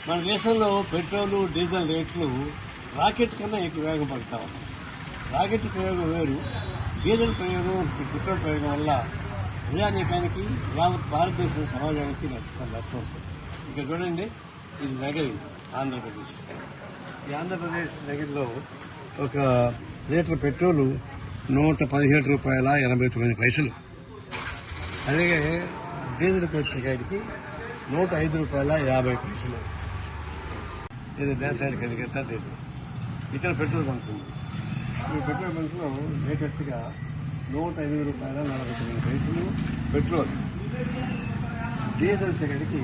మన దేశంలో petrol diesel రేట్లు రాకెట్ కన్నా ఎక్కువ వేగం పడతా ఉన్నాయి. రాకెట్ ప్రయోగం వేరు, డీజిల్ ప్రయోగం, పెట్రోల్ ప్రయోగం వల్ల ప్రజానీకానికి యావత్ భారతదేశం సమాజానికి నష్టం వస్తుంది. ఇక్కడ చూడండి, ఇది నగరి ఆంధ్రప్రదేశ్. ఈ ఆంధ్రప్రదేశ్ నగరిలో ఒక లీటర్ పెట్రోలు ₹117.89. అలాగే డీజిల్ వచ్చేకాడికి ₹105.50. ఇది దేశానికి ఎన్నికంట లేదు. ఇక్కడ పెట్రోల్ బంక్ ఉంది. ఈ పెట్రోల్ బంక్లో లేటెస్ట్గా ₹105.49 పెట్రోల్. డీజిల్ వచ్చేకాడికి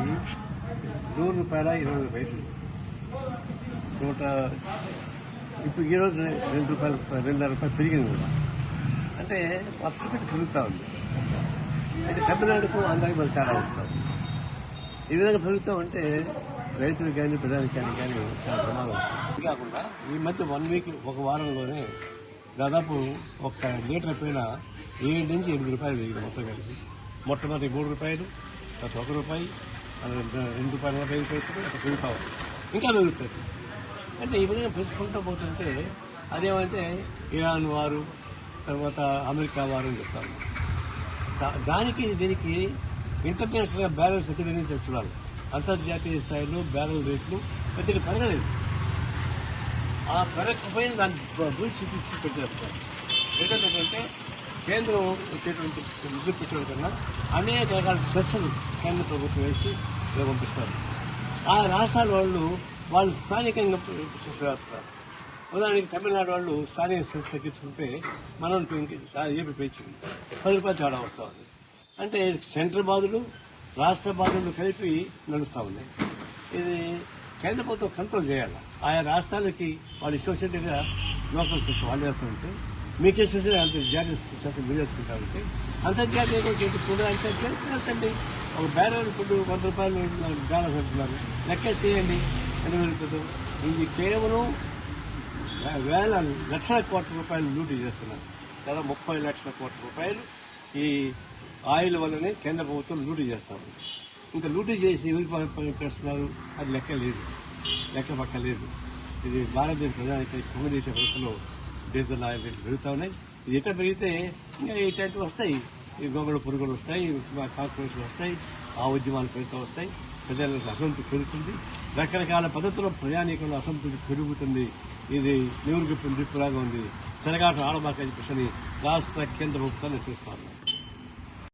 ₹100.20. ఇప్పుడు ఈరోజు ₹2.5 పెరిగింది కూడా. అంటే వర్షం పెట్టి పెరుగుతూ ఉంది. అయితే తమిళనాడుకు ఆంధ్రాకి మళ్ళీ తేడా వస్తాం. ఈ విధంగా పెరుగుతూ ఉంటే రైతులకు కానీ ప్రజానికానికి కానీ చాలా ప్రమాదం వస్తుంది. ఇది కాకుండా ఈ మధ్య 1 వీక్, ఒక వారంలోనే దాదాపు ఒక లీటర్ పైన ₹7 నుంచి ₹8 పెరిగింది మొత్తం కలిపి. మొట్టమొదటి ₹3, తర్వాత ₹1, ₹2.45 అట్లా పెరుగుతూ ఉంది. ఇంకా పెరుగుతుంది. అంటే ఈ విధంగా పెంచుకుంటూ పోతుంటే అదేమంటే ఇరాన్ వారు, తర్వాత అమెరికా వారు అని చెప్తారు. దానికి దీనికి ఇంటర్నేషనల్ బ్యాలెన్స్ ఎక్కడ చూడాలి. అంతర్జాతీయ స్థాయిలో బ్యారెల్ రేట్లు పెద్దగా పెరగలేదు. ఆ పెరగకపోయిన దాన్ని గురించి చూపించి పెట్టేస్తారు. ఏంటంటే కేంద్రం వచ్చేటువంటి విద్యుత్ పెట్రోల్ కన్నా అనేక రకాల సెస్సులు కేంద్ర ప్రభుత్వం వేసి పంపిస్తారు. ఆ రాష్ట్రాల వాళ్ళు స్థానికంగా సెస్ వేస్తారు. ఉదాహరణకి తమిళనాడు వాళ్ళు స్థానిక సెస్ తగ్గించుకుంటే మనం ఏపీ పెంచింది ₹10 తేడా వస్తూ ఉంది. అంటే సెంట్రల్ బాధలు, రాష్ట్ర బాధలు కలిపి నడుస్తూ ఉన్నాయి. ఇది కేంద్ర ప్రభుత్వం కంట్రోల్ చేయాలి. ఆయా రాష్ట్రాలకి వాళ్ళు ఇష్టం వచ్చినట్టుగా లోకల్ సెస్ వాళ్ళు వేస్తూ ఉంటే, మీకు ఇష్టం వచ్చిన అంతర్జాతీయ సెస్ మీరు వేసుకుంటా ఉంటే, అంతర్జాతీయ చూడాలంటే తెలుసండి. ఒక బ్యారెల్ ఇప్పుడు ₹100 డాలర్ అంటున్నారు. లెక్క చేయండి ఎంత పెరుగుతుందో. ఇది కేవలం వేల లక్షల కోట్ల రూపాయలు లూటీ చేస్తున్నారు. దాదాపు 30 లక్షల కోట్ల రూపాయలు ఈ ఆయిల్ వల్లనే కేంద్ర ప్రభుత్వం లూటీ చేస్తారు. ఇంకా లూటీ చేసి ఎవరి చేస్తున్నారు అది లెక్క పక్క లేదు. ఇది భారతదేశ ప్రజానికి కుంగదీసే పరిస్థితుల్లో డీజిల్ ఆయిల్ రేట్లు పెరుగుతూ ఉన్నాయి. ఇది ఎట్లా పెరిగితే ఇంకా ఇట్లాంటివి వస్తాయి. ఈ గొంగళ పురుగులు వస్తాయి, కాక్రోచ్లు వస్తాయి, ఆ ఉద్యమాలు పెరుగుతూ వస్తాయి. ప్రజలకు అసంతృప్తి పెరుగుతుంది. రకరకాల పద్ధతుల్లో ప్రజానీకంలో అసంతృప్తి పెరుగుతుంది. ఇది నివురుగిప్పు నిప్పులాగా ఉంది. చెలగాట ఆడబాక చెప్పేసి రాష్ట్ర కేంద్ర ప్రభుత్వాన్ని హెచ్చరిస్తాను.